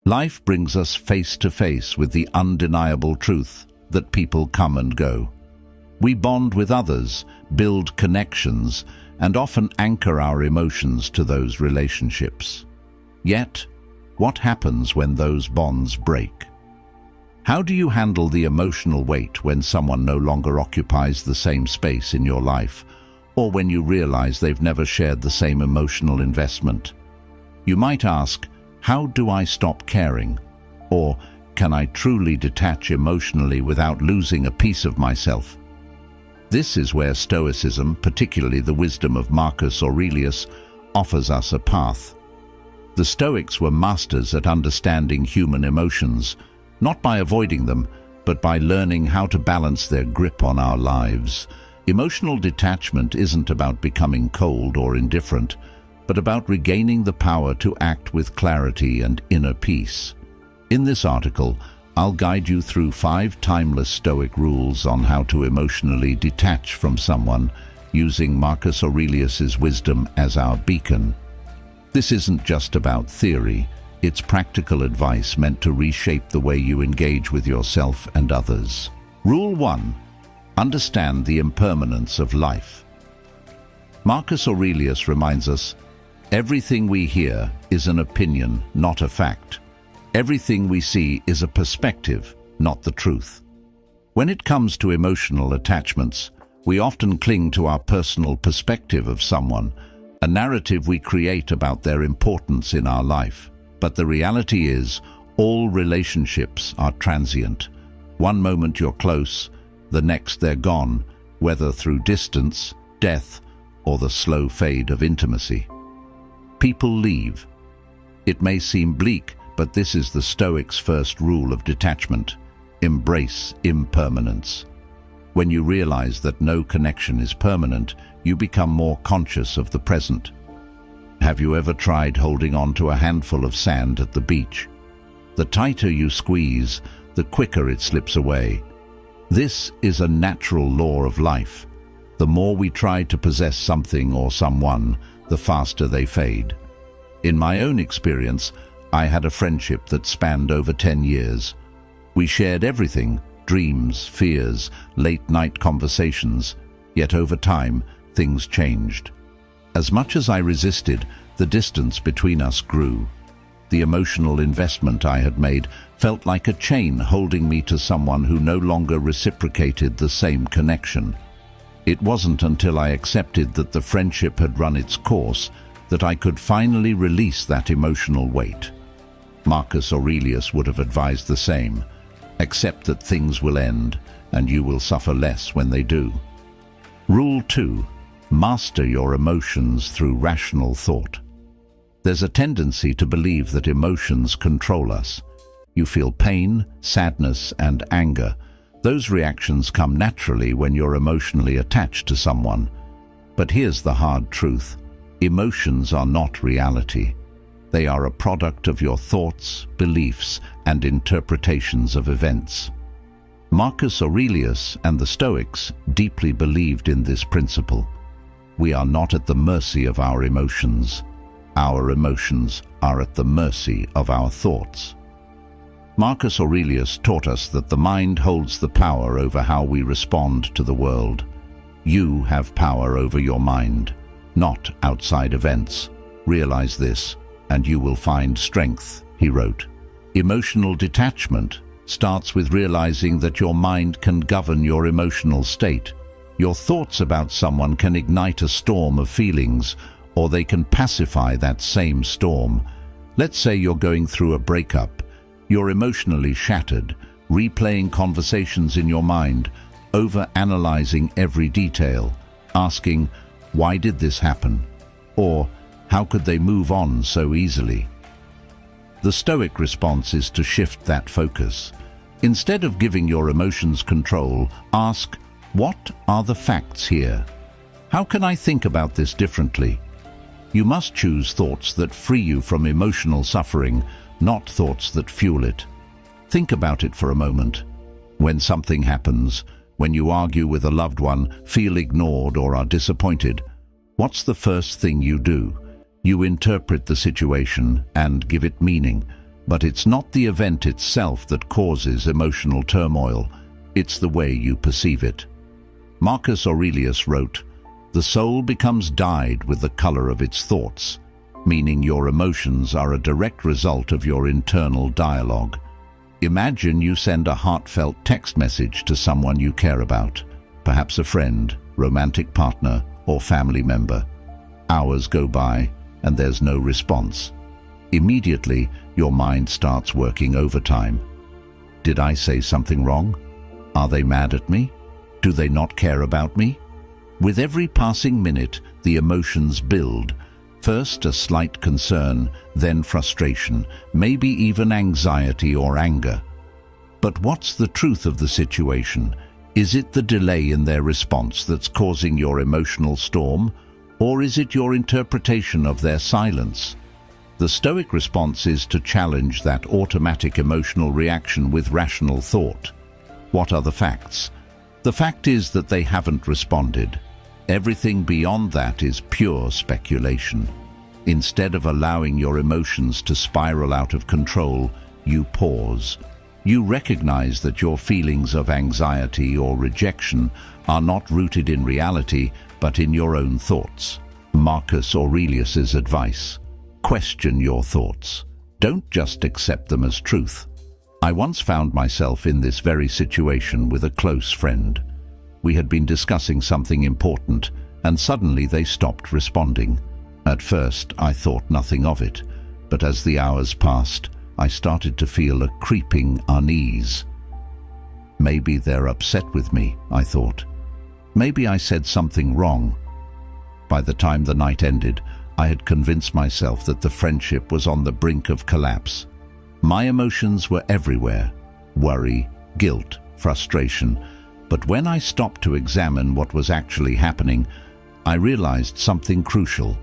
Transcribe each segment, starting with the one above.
Life brings us face to face with the undeniable truth that people come and go. We bond with others, build connections, and often anchor our emotions to those relationships. Yet, what happens when those bonds break? How do you handle the emotional weight when someone no longer occupies the same space in your life, or when you realize they've never shared the same emotional investment? You might ask, how do I stop caring? Or, can I truly detach emotionally without losing a piece of myself? This is where Stoicism, particularly the wisdom of Marcus Aurelius, offers us a path. The Stoics were masters at understanding human emotions, not by avoiding them, but by learning how to balance their grip on our lives. Emotional detachment isn't about becoming cold or indifferent, but about regaining the power to act with clarity and inner peace. In this article, I'll guide you through 5 timeless Stoic rules on how to emotionally detach from someone, using Marcus Aurelius's wisdom as our beacon. This isn't just about theory. It's practical advice meant to reshape the way you engage with yourself and others. Rule 1. Understand the impermanence of life. Marcus Aurelius reminds us, everything we hear is an opinion, not a fact. Everything we see is a perspective, not the truth. When it comes to emotional attachments, we often cling to our personal perspective of someone, a narrative we create about their importance in our life. But the reality is, all relationships are transient. One moment you're close, the next they're gone, whether through distance, death, or the slow fade of intimacy. People leave. It may seem bleak, but this is the Stoics' first rule of detachment. Embrace impermanence. When you realize that no connection is permanent, you become more conscious of the present. Have you ever tried holding on to a handful of sand at the beach? The tighter you squeeze, the quicker it slips away. This is a natural law of life. The more we try to possess something or someone, the faster they fade. In my own experience, I had a friendship that spanned over 10 years. We shared everything, dreams, fears, late-night conversations, yet over time, things changed. As much as I resisted, the distance between us grew. The emotional investment I had made felt like a chain holding me to someone who no longer reciprocated the same connection. It wasn't until I accepted that the friendship had run its course that I could finally release that emotional weight. Marcus Aurelius would have advised the same. Accept that things will end, and you will suffer less when they do. Rule 2. Master your emotions through rational thought. There's a tendency to believe that emotions control us. You feel pain, sadness, and anger. Those reactions come naturally when you're emotionally attached to someone. But here's the hard truth. Emotions are not reality. They are a product of your thoughts, beliefs, and interpretations of events. Marcus Aurelius and the Stoics deeply believed in this principle. We are not at the mercy of our emotions. Our emotions are at the mercy of our thoughts. Marcus Aurelius taught us that the mind holds the power over how we respond to the world. You have power over your mind, not outside events. Realize this, and you will find strength, he wrote. Emotional detachment starts with realizing that your mind can govern your emotional state. Your thoughts about someone can ignite a storm of feelings, or they can pacify that same storm. Let's say you're going through a breakup. You're emotionally shattered, replaying conversations in your mind, over-analyzing every detail, asking, why did this happen? Or, how could they move on so easily? The Stoic response is to shift that focus. Instead of giving your emotions control, ask, what are the facts here? How can I think about this differently? You must choose thoughts that free you from emotional suffering, not thoughts that fuel it. Think about it for a moment. When something happens, when you argue with a loved one, feel ignored or are disappointed, what's the first thing you do? You interpret the situation and give it meaning. But it's not the event itself that causes emotional turmoil, it's the way you perceive it. Marcus Aurelius wrote, "The soul becomes dyed with the color of its thoughts," meaning your emotions are a direct result of your internal dialogue. Imagine you send a heartfelt text message to someone you care about, perhaps a friend, romantic partner, or family member. Hours go by, and there's no response. Immediately, your mind starts working overtime. Did I say something wrong? Are they mad at me? Do they not care about me? With every passing minute, the emotions build. First a slight concern, then frustration, maybe even anxiety or anger. But what's the truth of the situation? Is it the delay in their response that's causing your emotional storm, or is it your interpretation of their silence? The Stoic response is to challenge that automatic emotional reaction with rational thought. What are the facts? The fact is that they haven't responded. Everything beyond that is pure speculation. Instead of allowing your emotions to spiral out of control, you pause. You recognize that your feelings of anxiety or rejection are not rooted in reality, but in your own thoughts. Marcus Aurelius's advice: question your thoughts. Don't just accept them as truth. I once found myself in this very situation with a close friend. We had been discussing something important, and suddenly they stopped responding. At first, I thought nothing of it, but as the hours passed, I started to feel a creeping unease. Maybe they're upset with me, I thought. Maybe I said something wrong. By the time the night ended, I had convinced myself that the friendship was on the brink of collapse. My emotions were everywhere: worry, guilt, frustration. But when I stopped to examine what was actually happening, I realized something crucial.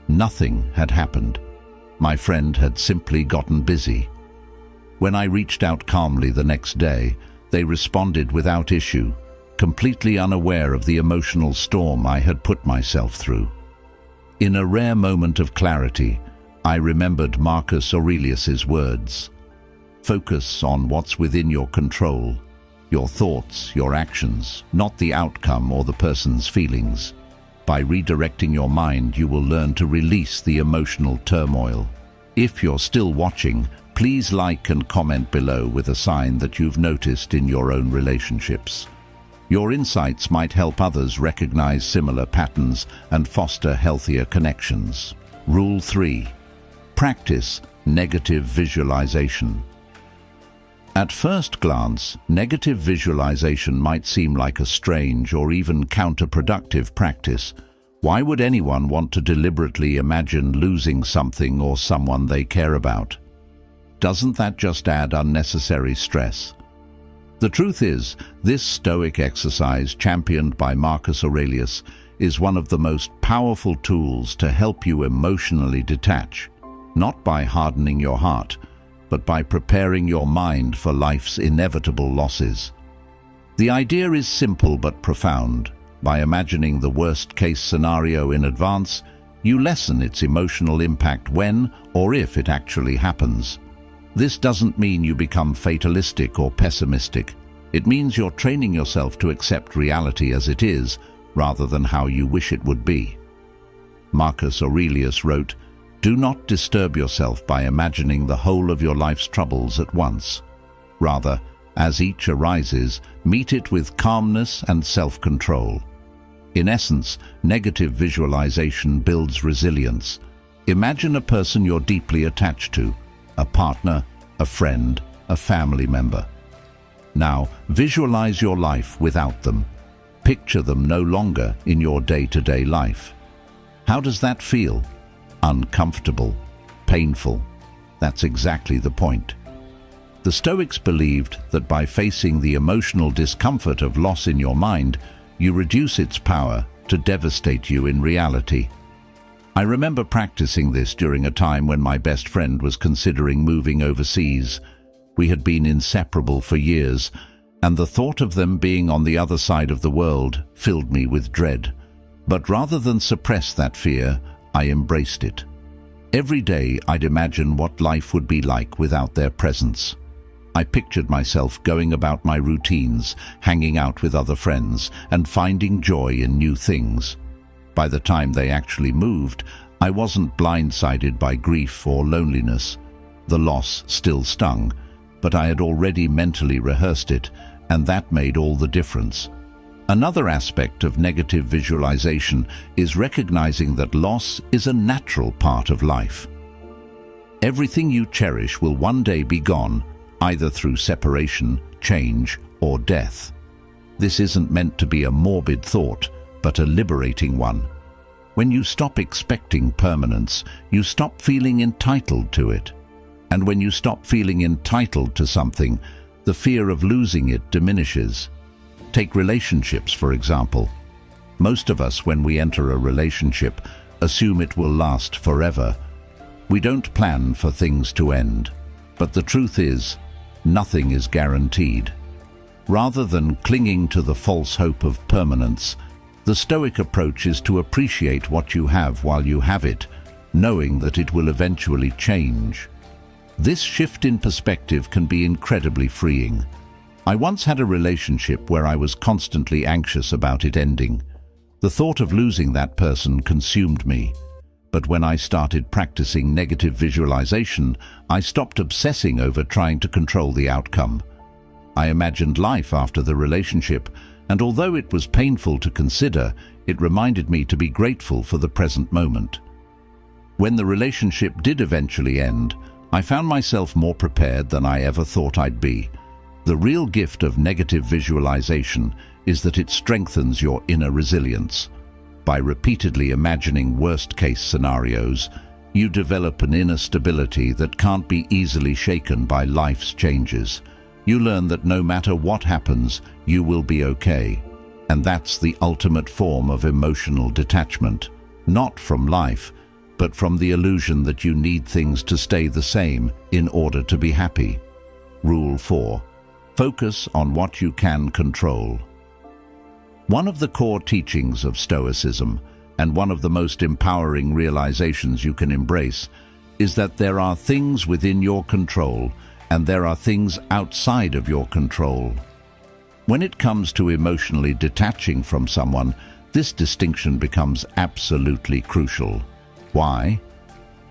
Nothing had happened. My friend had simply gotten busy. When I reached out calmly the next day, they responded without issue, completely unaware of the emotional storm I had put myself through. In a rare moment of clarity, I remembered Marcus Aurelius's words: "Focus on what's within your control, your thoughts, your actions, not the outcome or the person's feelings. By redirecting your mind, you will learn to release the emotional turmoil." If you're still watching, please like and comment below with a sign that you've noticed in your own relationships. Your insights might help others recognize similar patterns and foster healthier connections. Rule 3. Practice negative visualization. At first glance, negative visualization might seem like a strange or even counterproductive practice. Why would anyone want to deliberately imagine losing something or someone they care about? Doesn't that just add unnecessary stress? The truth is, this Stoic exercise, championed by Marcus Aurelius, is one of the most powerful tools to help you emotionally detach, not by hardening your heart, but by preparing your mind for life's inevitable losses. The idea is simple but profound. By imagining the worst-case scenario in advance, you lessen its emotional impact when or if it actually happens. This doesn't mean you become fatalistic or pessimistic. It means you're training yourself to accept reality as it is, rather than how you wish it would be. Marcus Aurelius wrote, "Do not disturb yourself by imagining the whole of your life's troubles at once. Rather, as each arises, meet it with calmness and self-control." In essence, negative visualization builds resilience. Imagine a person you're deeply attached to, a partner, a friend, a family member. Now, visualize your life without them. Picture them no longer in your day-to-day life. How does that feel? Uncomfortable? Painful? That's exactly the point. The Stoics believed that by facing the emotional discomfort of loss in your mind, you reduce its power to devastate you in reality. I remember practicing this during a time when my best friend was considering moving overseas. We had been inseparable for years, and the thought of them being on the other side of the world filled me with dread. But rather than suppress that fear, I embraced it. Every day I'd imagine what life would be like without their presence. I pictured myself going about my routines, hanging out with other friends, and finding joy in new things. By the time they actually moved, I wasn't blindsided by grief or loneliness. The loss still stung, but I had already mentally rehearsed it, and that made all the difference. Another aspect of negative visualization is recognizing that loss is a natural part of life. Everything you cherish will one day be gone, either through separation, change, or death. This isn't meant to be a morbid thought, but a liberating one. When you stop expecting permanence, you stop feeling entitled to it. And when you stop feeling entitled to something, the fear of losing it diminishes. Take relationships, for example. Most of us, when we enter a relationship, assume it will last forever. We don't plan for things to end. But the truth is, nothing is guaranteed. Rather than clinging to the false hope of permanence, the Stoic approach is to appreciate what you have while you have it, knowing that it will eventually change. This shift in perspective can be incredibly freeing. I once had a relationship where I was constantly anxious about it ending. The thought of losing that person consumed me. But when I started practicing negative visualization, I stopped obsessing over trying to control the outcome. I imagined life after the relationship, and although it was painful to consider, it reminded me to be grateful for the present moment. When the relationship did eventually end, I found myself more prepared than I ever thought I'd be. The real gift of negative visualization is that it strengthens your inner resilience. By repeatedly imagining worst-case scenarios, you develop an inner stability that can't be easily shaken by life's changes. You learn that no matter what happens, you will be okay. And that's the ultimate form of emotional detachment, not from life, but from the illusion that you need things to stay the same in order to be happy. Rule 4. Focus on what you can control. One of the core teachings of Stoicism, and one of the most empowering realizations you can embrace, is that there are things within your control and there are things outside of your control. When it comes to emotionally detaching from someone, this distinction becomes absolutely crucial. Why?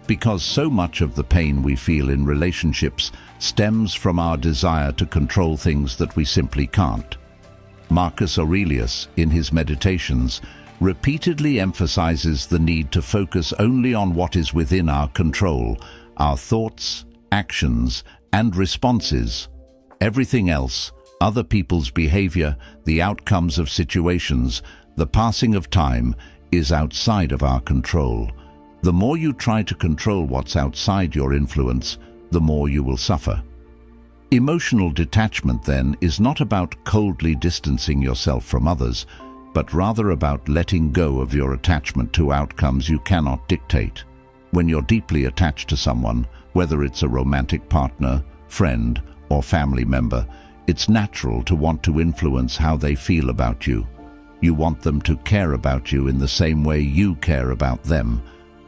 Because so much of the pain we feel in relationships stems from our desire to control things that we simply can't. Marcus Aurelius, in his Meditations, repeatedly emphasizes the need to focus only on what is within our control, our thoughts, actions, and responses. Everything else, other people's behavior, the outcomes of situations, the passing of time, is outside of our control. The more you try to control what's outside your influence, the more you will suffer. Emotional detachment, then, is not about coldly distancing yourself from others, but rather about letting go of your attachment to outcomes you cannot dictate. When you're deeply attached to someone, whether it's a romantic partner, friend, or family member, it's natural to want to influence how they feel about you. You want them to care about you in the same way you care about them.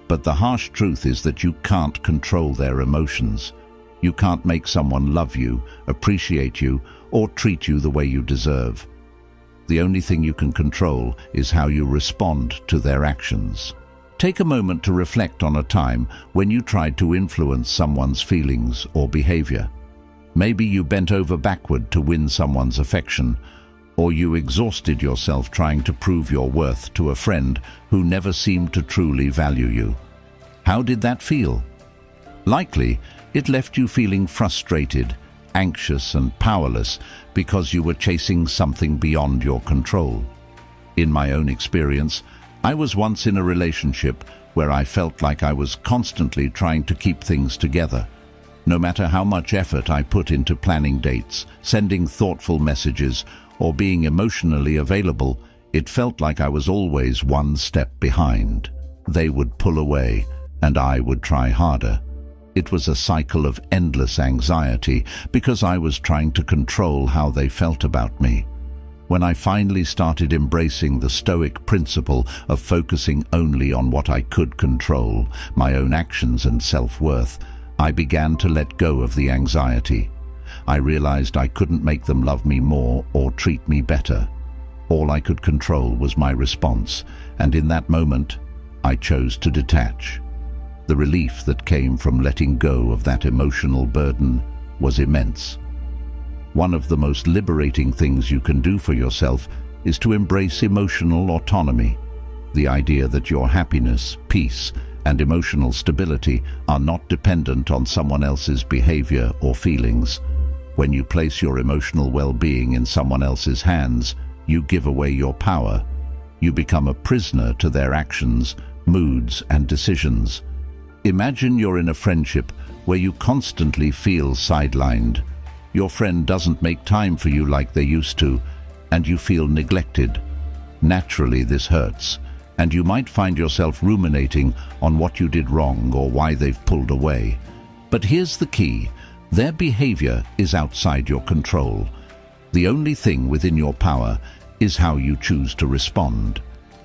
But the harsh truth is that you can't control their emotions. You can't make someone love you, appreciate you, or treat you the way you deserve. The only thing you can control is how you respond to their actions. Take a moment to reflect on a time when you tried to influence someone's feelings or behavior. Maybe you bent over backward to win someone's affection, or you exhausted yourself trying to prove your worth to a friend who never seemed to truly value you. How did that feel? Likely, it left you feeling frustrated, anxious, and powerless because you were chasing something beyond your control. In my own experience, I was once in a relationship where I felt like I was constantly trying to keep things together. No matter how much effort I put into planning dates, sending thoughtful messages, or being emotionally available, it felt like I was always one step behind. They would pull away, and I would try harder. It was a cycle of endless anxiety because I was trying to control how they felt about me. When I finally started embracing the Stoic principle of focusing only on what I could control, my own actions and self-worth, I began to let go of the anxiety. I realized I couldn't make them love me more or treat me better. All I could control was my response, and in that moment, I chose to detach. The relief that came from letting go of that emotional burden was immense. One of the most liberating things you can do for yourself is to embrace emotional autonomy. The idea that your happiness, peace, and emotional stability are not dependent on someone else's behavior or feelings. When you place your emotional well-being in someone else's hands, you give away your power. You become a prisoner to their actions, moods, and decisions. Imagine you're in a friendship where you constantly feel sidelined. Your friend doesn't make time for you like they used to, and you feel neglected. Naturally, this hurts, and you might find yourself ruminating on what you did wrong or why they've pulled away. But here's the key: their behavior is outside your control. The only thing within your power is how you choose to respond.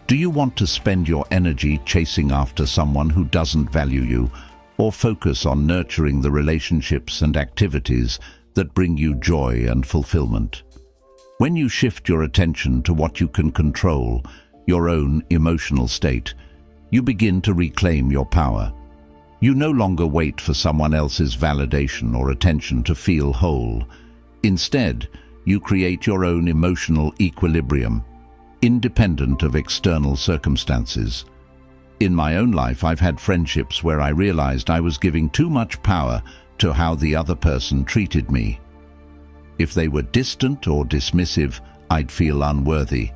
Do you want to spend your energy chasing after someone who doesn't value you, or focus on nurturing the relationships and activities that bring you joy and fulfillment? When you shift your attention to what you can control, your own emotional state, you begin to reclaim your power. You no longer wait for someone else's validation or attention to feel whole. Instead, you create your own emotional equilibrium, independent of external circumstances. In my own life, I've had friendships where I realized I was giving too much power to how the other person treated me. If they were distant or dismissive, I'd feel unworthy.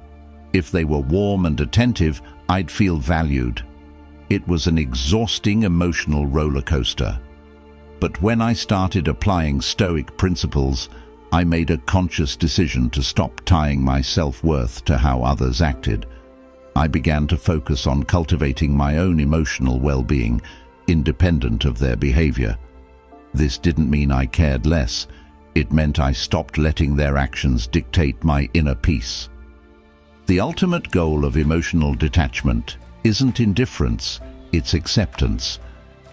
If they were warm and attentive, I'd feel valued. It was an exhausting emotional roller coaster. But when I started applying Stoic principles, I made a conscious decision to stop tying my self-worth to how others acted. I began to focus on cultivating my own emotional well-being, independent of their behavior. This didn't mean I cared less. It meant I stopped letting their actions dictate my inner peace. The ultimate goal of emotional detachment isn't indifference, it's acceptance.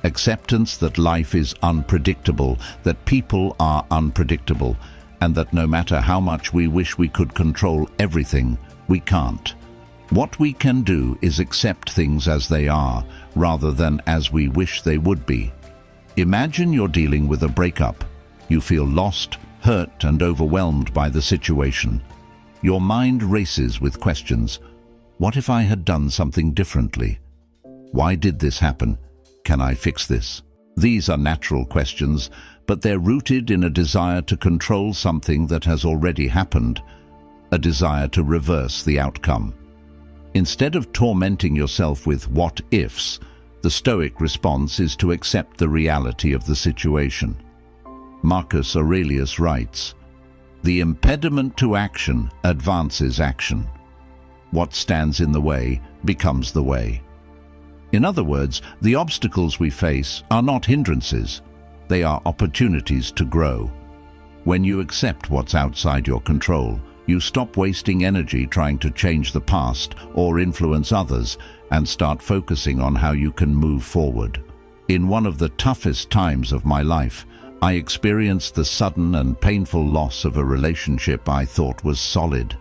Acceptance that life is unpredictable, that people are unpredictable, and that no matter how much we wish we could control everything, we can't. What we can do is accept things as they are, rather than as we wish they would be. Imagine you're dealing with a breakup. You feel lost, hurt, and overwhelmed by the situation. Your mind races with questions. What if I had done something differently? Why did this happen? Can I fix this? These are natural questions, but they're rooted in a desire to control something that has already happened, a desire to reverse the outcome. Instead of tormenting yourself with what-ifs, the Stoic response is to accept the reality of the situation. Marcus Aurelius writes, "The impediment to action advances action. What stands in the way becomes the way." In other words, the obstacles we face are not hindrances. They are opportunities to grow. When you accept what's outside your control, you stop wasting energy trying to change the past or influence others and start focusing on how you can move forward. In one of the toughest times of my life, I experienced the sudden and painful loss of a relationship I thought was solid.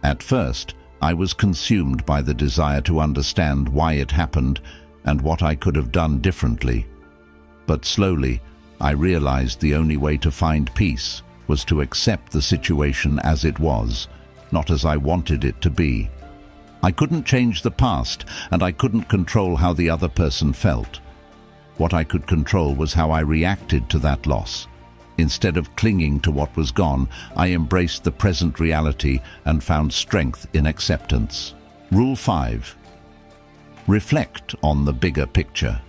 At first, I was consumed by the desire to understand why it happened and what I could have done differently. But slowly, I realized the only way to find peace was to accept the situation as it was, not as I wanted it to be. I couldn't change the past, and I couldn't control how the other person felt. What I could control was how I reacted to that loss. Instead of clinging to what was gone, I embraced the present reality and found strength in acceptance. Rule 5. Reflect on the bigger picture.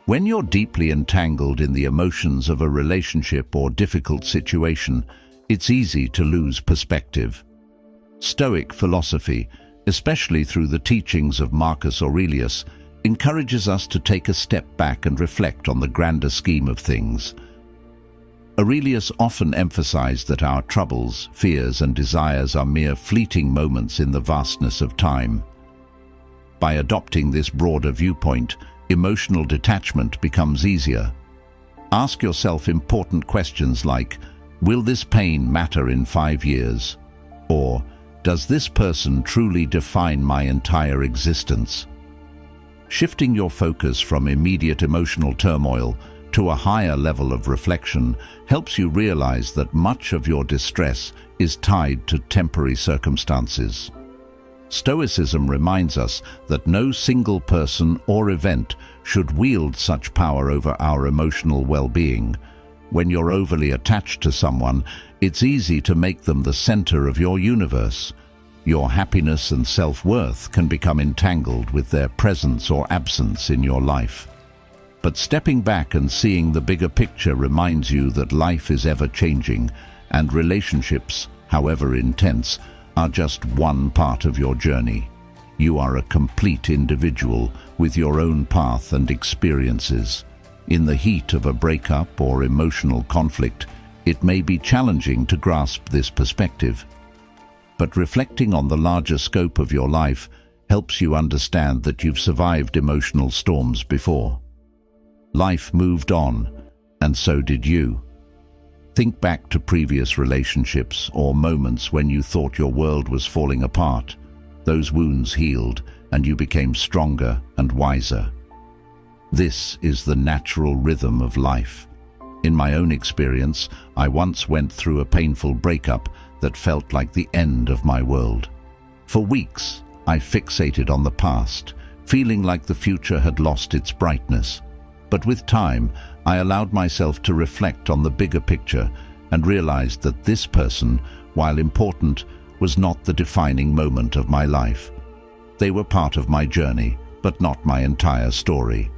When you're deeply entangled in the emotions of a relationship or difficult situation, it's easy to lose perspective. Stoic philosophy, especially through the teachings of Marcus Aurelius, encourages us to take a step back and reflect on the grander scheme of things. Aurelius often emphasized that our troubles, fears, and desires are mere fleeting moments in the vastness of time. By adopting this broader viewpoint, emotional detachment becomes easier. Ask yourself important questions like, will this pain matter in 5 years? Or, does this person truly define my entire existence? Shifting your focus from immediate emotional turmoil to a higher level of reflection helps you realize that much of your distress is tied to temporary circumstances. Stoicism reminds us that no single person or event should wield such power over our emotional well-being. When you're overly attached to someone, it's easy to make them the center of your universe. Your happiness and self-worth can become entangled with their presence or absence in your life. But stepping back and seeing the bigger picture reminds you that life is ever-changing, and relationships, however intense, are just one part of your journey. You are a complete individual with your own path and experiences. In the heat of a breakup or emotional conflict, it may be challenging to grasp this perspective. But reflecting on the larger scope of your life helps you understand that you've survived emotional storms before. Life moved on, and so did you. Think back to previous relationships or moments when you thought your world was falling apart. Those wounds healed, and you became stronger and wiser. This is the natural rhythm of life. In my own experience, I once went through a painful breakup that felt like the end of my world. For weeks, I fixated on the past, feeling like the future had lost its brightness. But with time, I allowed myself to reflect on the bigger picture and realized that this person, while important, was not the defining moment of my life. They were part of my journey, but not my entire story.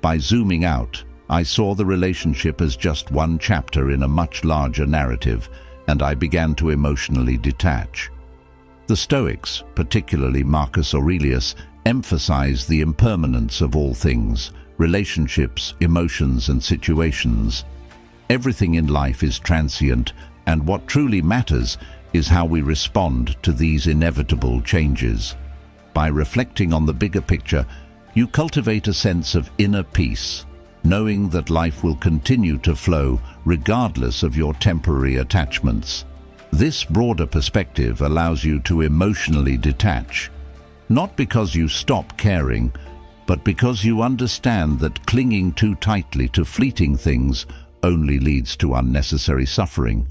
By zooming out, I saw the relationship as just one chapter in a much larger narrative, and I began to emotionally detach. The Stoics, particularly Marcus Aurelius, emphasized the impermanence of all things: relationships, emotions, and situations. Everything in life is transient, and what truly matters is how we respond to these inevitable changes. By reflecting on the bigger picture, you cultivate a sense of inner peace, knowing that life will continue to flow regardless of your temporary attachments. This broader perspective allows you to emotionally detach, not because you stop caring, but because you understand that clinging too tightly to fleeting things only leads to unnecessary suffering.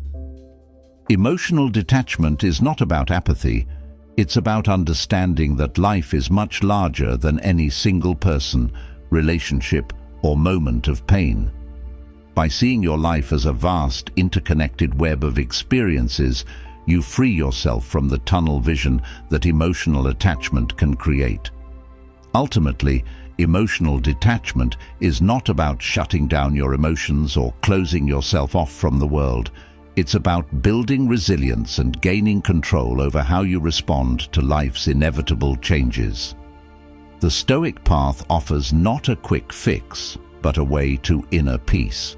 Emotional detachment is not about apathy, it's about understanding that life is much larger than any single person, relationship, or moment of pain. By seeing your life as a vast, interconnected web of experiences, you free yourself from the tunnel vision that emotional attachment can create. Ultimately, emotional detachment is not about shutting down your emotions or closing yourself off from the world. It's about building resilience and gaining control over how you respond to life's inevitable changes. The Stoic path offers not a quick fix, but a way to inner peace.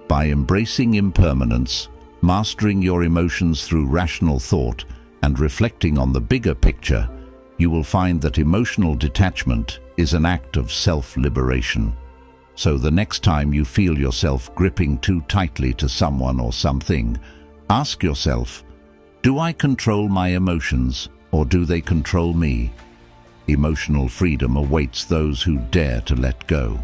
By embracing impermanence, mastering your emotions through rational thought, and reflecting on the bigger picture, you will find that emotional detachment is an act of self-liberation. So the next time you feel yourself gripping too tightly to someone or something, ask yourself, do I control my emotions or do they control me? Emotional freedom awaits those who dare to let go.